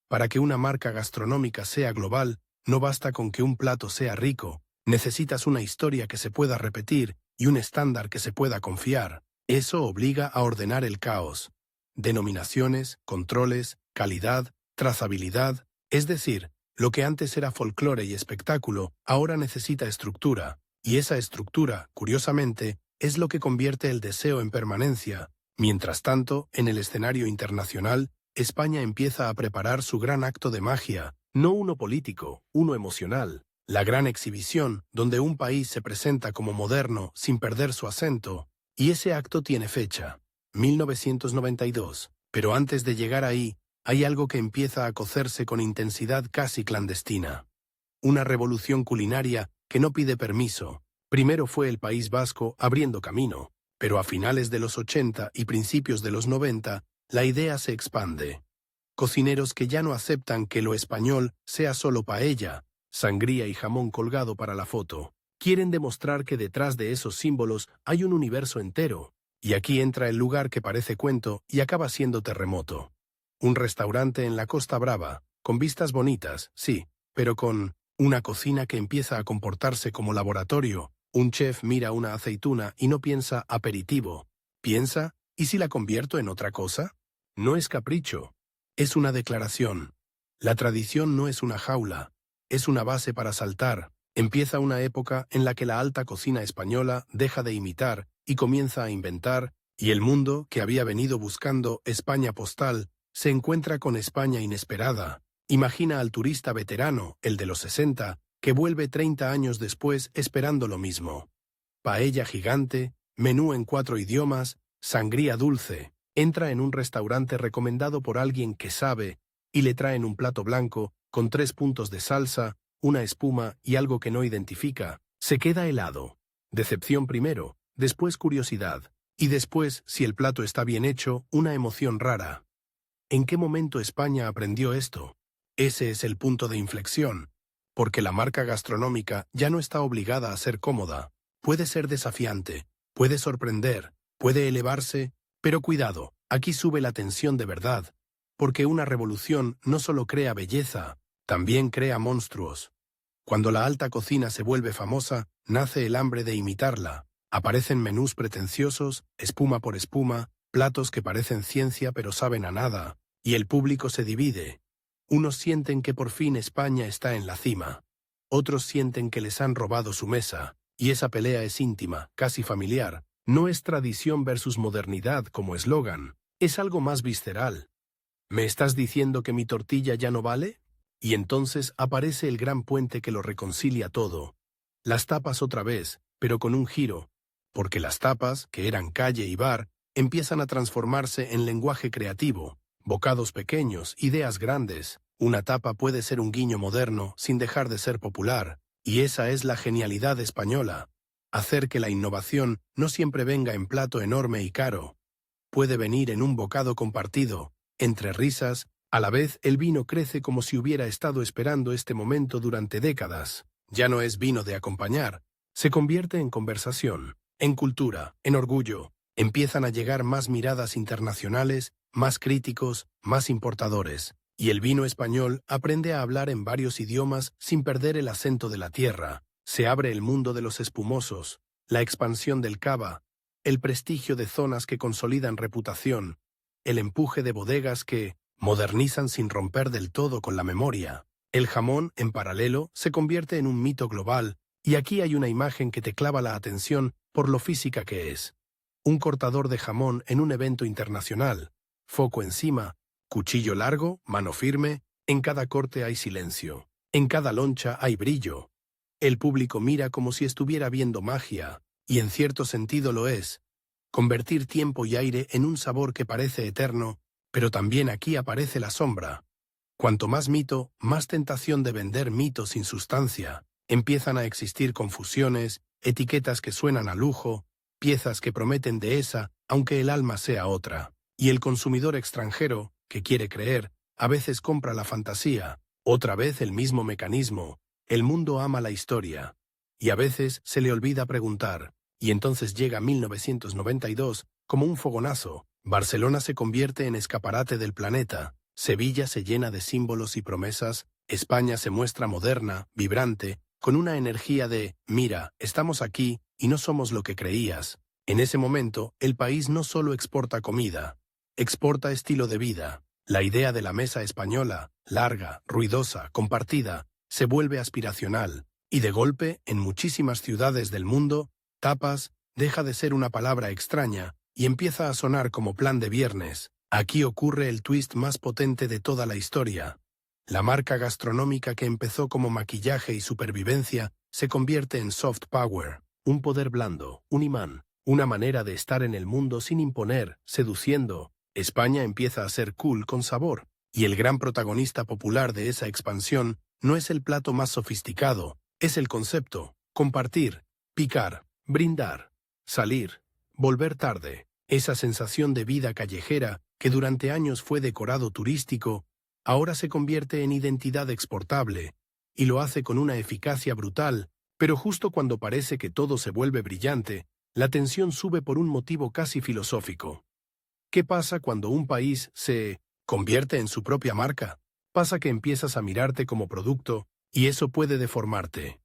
Para que una marca gastronómica sea global, no basta con que un plato sea rico, necesitas una historia que se pueda repetir y un estándar que se pueda confiar. Eso obliga a ordenar el caos. Denominaciones, controles, calidad, trazabilidad, es decir, lo que antes era folclore y espectáculo, ahora necesita estructura, y esa estructura, curiosamente, es lo que convierte el deseo en permanencia. Mientras tanto, en el escenario internacional, España empieza a preparar su gran acto de magia, no uno político, uno emocional. La gran exhibición, donde un país se presenta como moderno sin perder su acento, y ese acto tiene fecha, 1992. Pero antes de llegar ahí, hay algo que empieza a cocerse con intensidad casi clandestina. Una revolución culinaria que no pide permiso. Primero fue el País Vasco abriendo camino, pero a finales de los 80 y principios de los 90, la idea se expande. Cocineros que ya no aceptan que lo español sea solo paella, sangría y jamón colgado para la foto. Quieren demostrar que detrás de esos símbolos hay un universo entero. Y aquí entra el lugar que parece cuento y acaba siendo terremoto. Un restaurante en la Costa Brava, con vistas bonitas, sí, pero con una cocina que empieza a comportarse como laboratorio. Un chef mira una aceituna y no piensa aperitivo. Piensa, ¿y si la convierto en otra cosa? No es capricho. Es una declaración. La tradición no es una jaula. Es una base para saltar. Empieza una época en la que la alta cocina española deja de imitar y comienza a inventar, y el mundo, que había venido buscando España postal, se encuentra con España inesperada. Imagina al turista veterano, el de los 60, que vuelve 30 años después esperando lo mismo. Paella gigante, menú en 4 idiomas, sangría dulce. Entra en un restaurante recomendado por alguien que sabe y le traen un plato blanco con 3 puntos de salsa, una espuma y algo que no identifica. Se queda helado. Decepción primero, después curiosidad, y después, si el plato está bien hecho, una emoción rara. ¿En qué momento España aprendió esto? Ese es el punto de inflexión, porque la marca gastronómica ya no está obligada a ser cómoda. Puede ser desafiante, puede sorprender, puede elevarse, pero cuidado, aquí sube la tensión de verdad, porque una revolución no solo crea belleza, también crea monstruos. Cuando la alta cocina se vuelve famosa, nace el hambre de imitarla. Aparecen menús pretenciosos, espuma por espuma, platos que parecen ciencia pero saben a nada, y el público se divide. Unos sienten que por fin España está en la cima. Otros sienten que les han robado su mesa, y esa pelea es íntima, casi familiar. No es tradición versus modernidad como eslogan, es algo más visceral. ¿Me estás diciendo que mi tortilla ya no vale? Y entonces aparece el gran puente que lo reconcilia todo. Las tapas otra vez, pero con un giro, porque las tapas, que eran calle y bar, empiezan a transformarse en lenguaje creativo, bocados pequeños, ideas grandes. Una tapa puede ser un guiño moderno sin dejar de ser popular, y esa es la genialidad española. Hacer que la innovación no siempre venga en plato enorme y caro. Puede venir en un bocado compartido, entre risas. A la vez, el vino crece como si hubiera estado esperando este momento durante décadas. Ya no es vino de acompañar, se convierte en conversación, en cultura, en orgullo. Empiezan a llegar más miradas internacionales, más críticos, más importadores. Y el vino español aprende a hablar en varios idiomas sin perder el acento de la tierra. Se abre el mundo de los espumosos, la expansión del cava, el prestigio de zonas que consolidan reputación, el empuje de bodegas que modernizan sin romper del todo con la memoria. El jamón, en paralelo, se convierte en un mito global, y aquí hay una imagen que te clava la atención por lo física que es. Un cortador de jamón en un evento internacional, foco encima, cuchillo largo, mano firme, en cada corte hay silencio, en cada loncha hay brillo. El público mira como si estuviera viendo magia, y en cierto sentido lo es. Convertir tiempo y aire en un sabor que parece eterno, pero también aquí aparece la sombra. Cuanto más mito, más tentación de vender mito sin sustancia. Empiezan a existir confusiones, etiquetas que suenan a lujo, piezas que prometen dehesa, aunque el alma sea otra. Y el consumidor extranjero, que quiere creer, a veces compra la fantasía, otra vez el mismo mecanismo. El mundo ama la historia. Y a veces se le olvida preguntar, y entonces llega 1992 como un fogonazo. Barcelona se convierte en escaparate del planeta, Sevilla se llena de símbolos y promesas, España se muestra moderna, vibrante, con una energía de «mira, estamos aquí y no somos lo que creías». En ese momento, el país no solo exporta comida, exporta estilo de vida. La idea de la mesa española, larga, ruidosa, compartida, se vuelve aspiracional, y de golpe, en muchísimas ciudades del mundo, tapas deja de ser una palabra extraña y empieza a sonar como plan de viernes. Aquí ocurre el twist más potente de toda la historia. La marca gastronómica que empezó como maquillaje y supervivencia se convierte en soft power, un poder blando, un imán, una manera de estar en el mundo sin imponer, seduciendo. España empieza a ser cool con sabor, y el gran protagonista popular de esa expansión no es el plato más sofisticado, es el concepto, compartir, picar, brindar, salir, volver tarde. Esa sensación de vida callejera que durante años fue decorado turístico, ahora se convierte en identidad exportable, y lo hace con una eficacia brutal, pero justo cuando parece que todo se vuelve brillante, la tensión sube por un motivo casi filosófico. ¿Qué pasa cuando un país se convierte en su propia marca? Pasa que empiezas a mirarte como producto, y eso puede deformarte.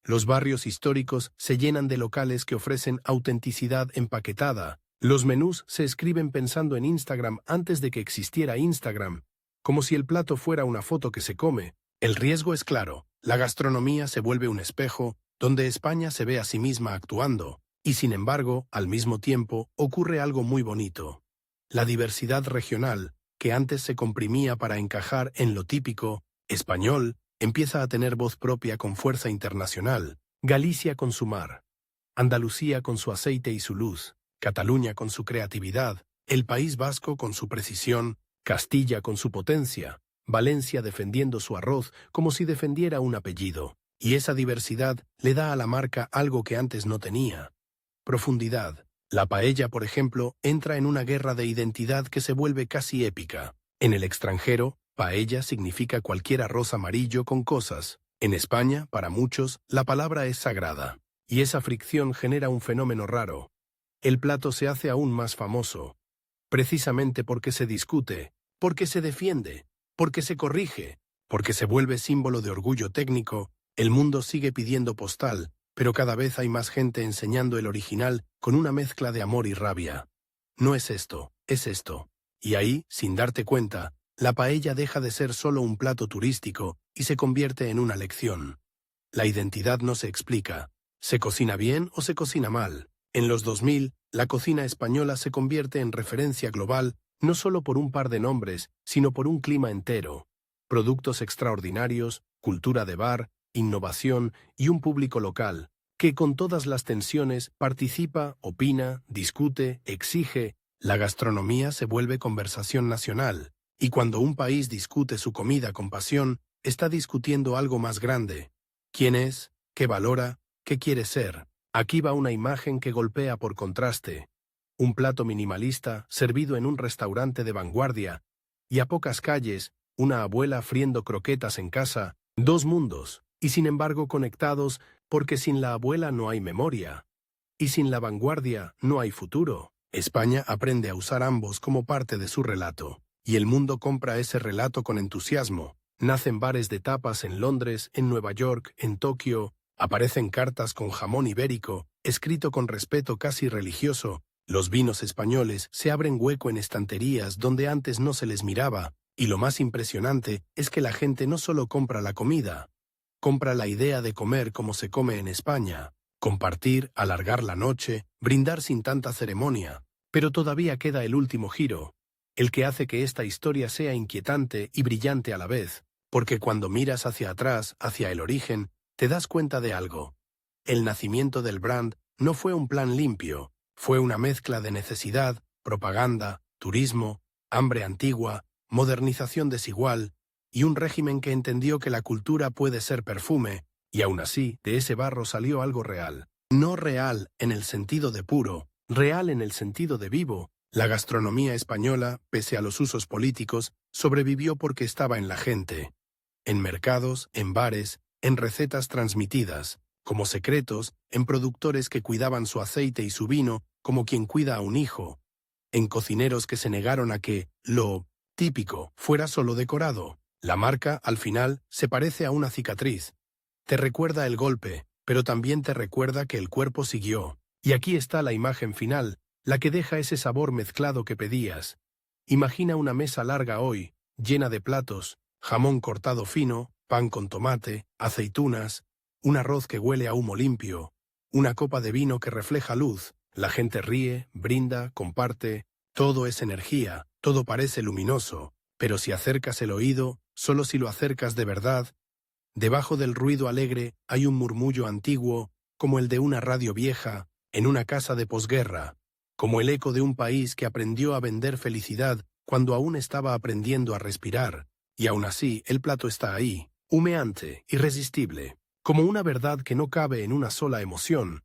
Los barrios históricos se llenan de locales que ofrecen autenticidad empaquetada. Los menús se escriben pensando en Instagram antes de que existiera Instagram, como si el plato fuera una foto que se come. El riesgo es claro, la gastronomía se vuelve un espejo donde España se ve a sí misma actuando, y sin embargo, al mismo tiempo, ocurre algo muy bonito. La diversidad regional, que antes se comprimía para encajar en lo típico español, empieza a tener voz propia con fuerza internacional. Galicia con su mar, Andalucía con su aceite y su luz, Cataluña con su creatividad, el País Vasco con su precisión, Castilla con su potencia, Valencia defendiendo su arroz como si defendiera un apellido, y esa diversidad le da a la marca algo que antes no tenía: profundidad. La paella, por ejemplo, entra en una guerra de identidad que se vuelve casi épica. En el extranjero, paella significa cualquier arroz amarillo con cosas. En España, para muchos, la palabra es sagrada, y esa fricción genera un fenómeno raro. El plato se hace aún más famoso, precisamente porque se discute, porque se defiende, porque se corrige, porque se vuelve símbolo de orgullo técnico. El mundo sigue pidiendo postal, pero cada vez hay más gente enseñando el original con una mezcla de amor y rabia. No es esto, es esto. Y ahí, sin darte cuenta, la paella deja de ser solo un plato turístico y se convierte en una lección. La identidad no se explica. ¿Se cocina bien o se cocina mal? En los 2000, la cocina española se convierte en referencia global no solo por un par de nombres, sino por un clima entero. Productos extraordinarios, cultura de bar, innovación y un público local, que con todas las tensiones participa, opina, discute, exige. La gastronomía se vuelve conversación nacional, y cuando un país discute su comida con pasión, está discutiendo algo más grande. ¿Quién es? ¿Qué valora? ¿Qué quiere ser? Aquí va una imagen que golpea por contraste. Un plato minimalista servido en un restaurante de vanguardia, y a pocas calles, una abuela friendo croquetas en casa, dos mundos, y sin embargo conectados, porque sin la abuela no hay memoria, y sin la vanguardia no hay futuro. España aprende a usar ambos como parte de su relato, y el mundo compra ese relato con entusiasmo. Nacen bares de tapas en Londres, en Nueva York, en Tokio. Aparecen cartas con jamón ibérico, escrito con respeto casi religioso. Los vinos españoles se abren hueco en estanterías donde antes no se les miraba, y lo más impresionante es que la gente no solo compra la comida, compra la idea de comer como se come en España, compartir, alargar la noche, brindar sin tanta ceremonia. Pero todavía queda el último giro, el que hace que esta historia sea inquietante y brillante a la vez, porque cuando miras hacia atrás, hacia el origen, te das cuenta de algo. El nacimiento del brand no fue un plan limpio, fue una mezcla de necesidad, propaganda, turismo, hambre antigua, modernización desigual, y un régimen que entendió que la cultura puede ser perfume, y aún así, de ese barro salió algo real. No real en el sentido de puro, real en el sentido de vivo. La gastronomía española, pese a los usos políticos, sobrevivió porque estaba en la gente. En mercados, en bares, en recetas transmitidas, como secretos, en productores que cuidaban su aceite y su vino como quien cuida a un hijo. en cocineros que se negaron a que lo típico fuera solo decorado. La marca, al final, se parece a una cicatriz. Te recuerda el golpe, pero también te recuerda que el cuerpo siguió. Y aquí está la imagen final, la que deja ese sabor mezclado que pedías. Imagina una mesa larga hoy, llena de platos, jamón cortado fino, pan con tomate, aceitunas, un arroz que huele a humo limpio, una copa de vino que refleja luz, la gente ríe, brinda, comparte, todo es energía, todo parece luminoso, pero si acercas el oído, solo si lo acercas de verdad, debajo del ruido alegre hay un murmullo antiguo, como el de una radio vieja, en una casa de posguerra, como el eco de un país que aprendió a vender felicidad cuando aún estaba aprendiendo a respirar, y aún así el plato está ahí, humeante, irresistible, como una verdad que no cabe en una sola emoción,